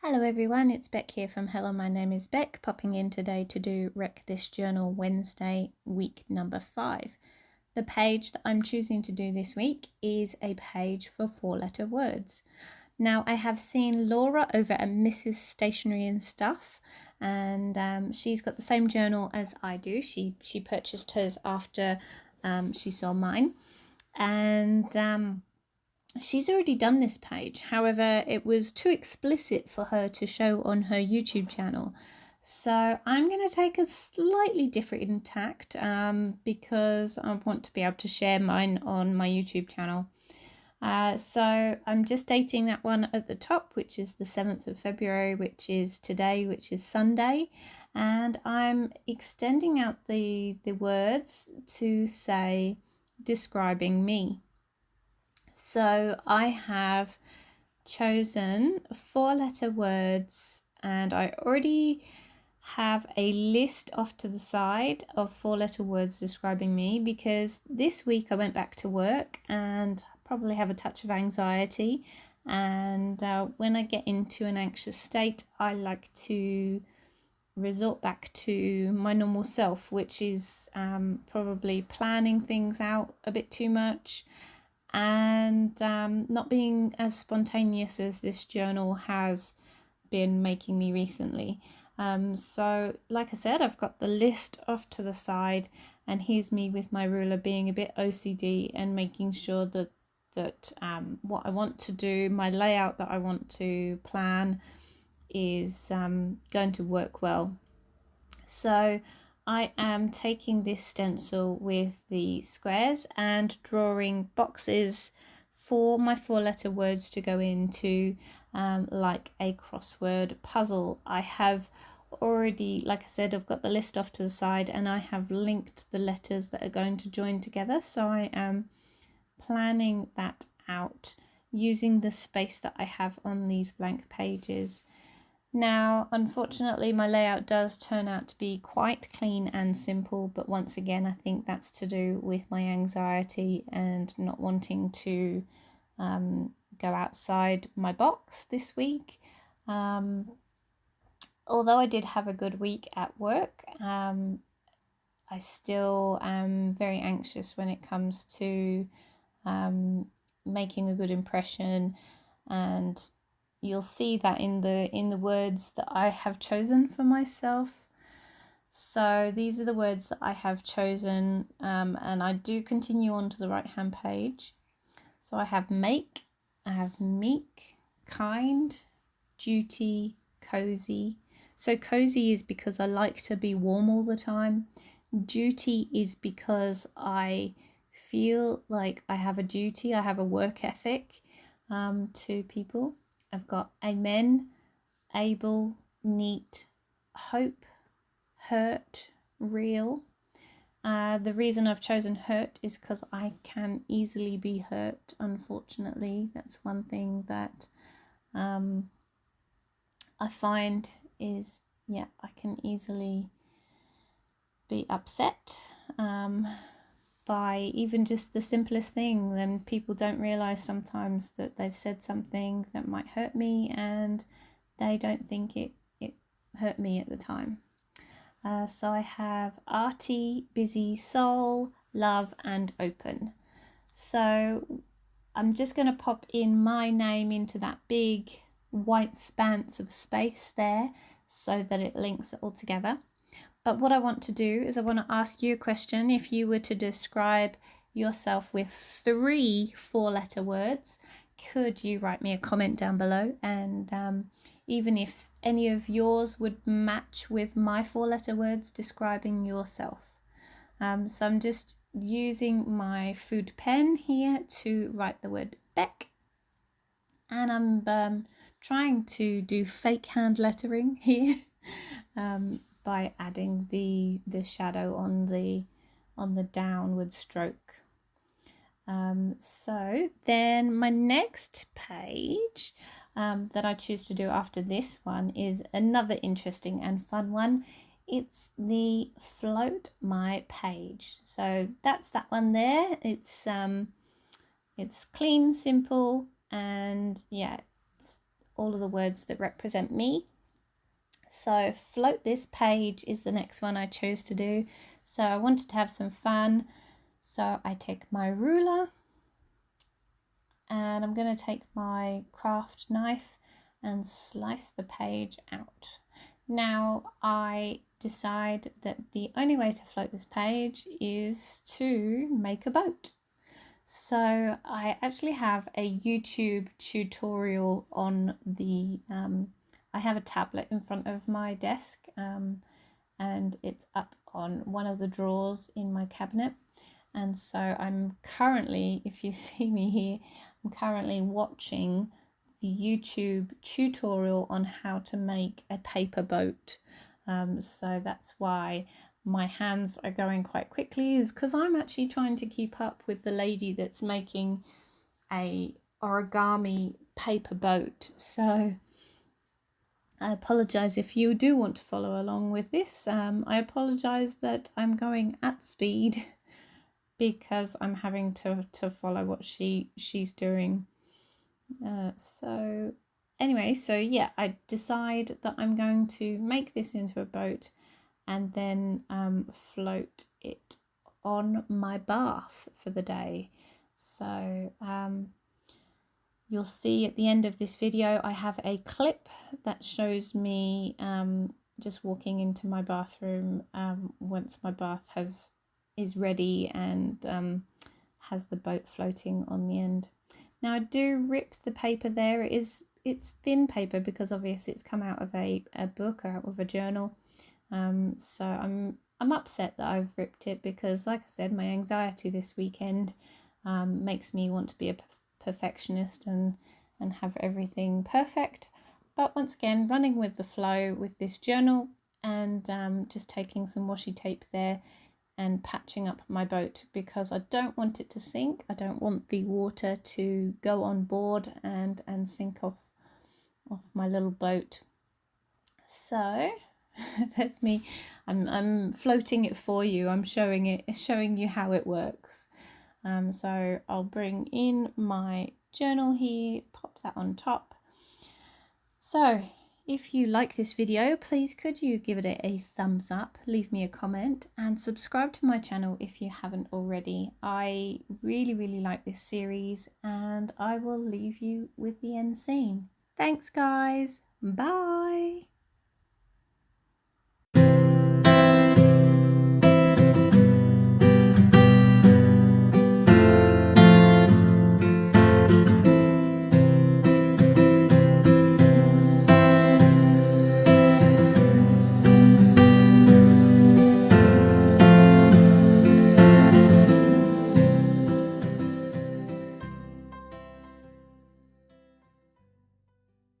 Hello everyone, it's Beck here from Hello, my name is Beck, popping in today to do Wreck This Journal Wednesday, week number 5. The page that I'm choosing to do this week is a page for 4-letter words. Now, I have seen Laura over at Mrs. Stationery and Stuff, and she's got the same journal as I do. She purchased hers after she saw mine, and she's already done this page. However, it was too explicit for her to show on her YouTube channel. So I'm going to take a slightly different tact because I want to be able to share mine on my YouTube channel. So I'm just dating that one at the top, which is the 7th of February, which is today, which is Sunday. And I'm extending out the words to say describing me. So I have chosen 4-letter words, and I already have a list off to the side of 4-letter words describing me, because this week I went back to work and probably have a touch of anxiety, and when I get into an anxious state I like to resort back to my normal self, which is probably planning things out a bit too much and not being as spontaneous as this journal has been making me recently. So like I said, I've got the list off to the side, and here's me with my ruler being a bit OCD and making sure that what I want to do, my layout that I want to plan, is going to work well. So I am taking this stencil with the squares and drawing boxes for my 4-letter words to go into, like a crossword puzzle. I have already, like I said, I've got the list off to the side, and I have linked the letters that are going to join together. So I am planning that out using the space that I have on these blank pages. Now, unfortunately, my layout does turn out to be quite clean and simple, but once again, I think that's to do with my anxiety and not wanting to go outside my box this week. Although I did have a good week at work, I still am very anxious when it comes to making a good impression, and you'll see that in the words that I have chosen for myself. So these are the words that I have chosen, and I do continue on to the right hand page. So I have make, I have meek, kind, duty, cozy. So cozy is because I like to be warm all the time. Duty is because I feel like I have a duty, I have a work ethic to people. I've got amen, able, neat, hope, hurt, real. The reason I've chosen hurt is because I can easily be hurt, unfortunately. That's one thing that I find is, I can easily be upset by even just the simplest thing, and people don't realize sometimes that they've said something that might hurt me, and they don't think it hurt me at the time. So I have arty, busy, soul, love, and open. So I'm just going to pop in my name into that big white expanse of space there so that it links it all together. But what I want to do is I want to ask you a question. If you were to describe yourself with 3 4-letter words, could you write me a comment down below? And even if any of yours would match with my 4-letter words describing yourself. So I'm just using my food pen here to write the word Beck. And I'm trying to do fake hand lettering here. By adding the shadow on the downward stroke. So then my next page that I choose to do after this one is another interesting and fun one. It's the float my page. So that's that one there. It's clean, simple, and all of the words that represent me. So float this page is the next one I chose to do. So I wanted to have some fun. So I take my ruler and I'm going to take my craft knife and slice the page out. Now I decide that the only way to float this page is to make a boat. So I actually have a YouTube tutorial on the, I have a tablet in front of my desk and it's up on one of the drawers in my cabinet. And so I'm currently, if you see me here, I'm currently watching the YouTube tutorial on how to make a paper boat. So that's why my hands are going quite quickly, is because I'm actually trying to keep up with the lady that's making a origami paper boat. So I apologize if you do want to follow along with this. I apologize that I'm going at speed because I'm having to follow what she's doing. So anyway, so yeah, I decide that I'm going to make this into a boat and then float it on my bath for the day. So you'll see at the end of this video I have a clip that shows me just walking into my bathroom once my bath is ready and has the boat floating on the end. Now I do rip the paper there. It's thin paper because obviously it's come out of a book or out of a journal. So I'm upset that I've ripped it because, like I said, my anxiety this weekend makes me want to be a perfectionist and have everything perfect. But once again, running with the flow with this journal and just taking some washi tape there and patching up my boat because I don't want it to sink. I don't want the water to go on board and sink off my little boat. So that's me. I'm floating it for you. I'm showing you how it works. So I'll bring in my journal here, pop that on top. So if you like this video, please could you give it a thumbs up, leave me a comment and subscribe to my channel if you haven't already. I really like this series and I will leave you with the end scene. Thanks guys, bye!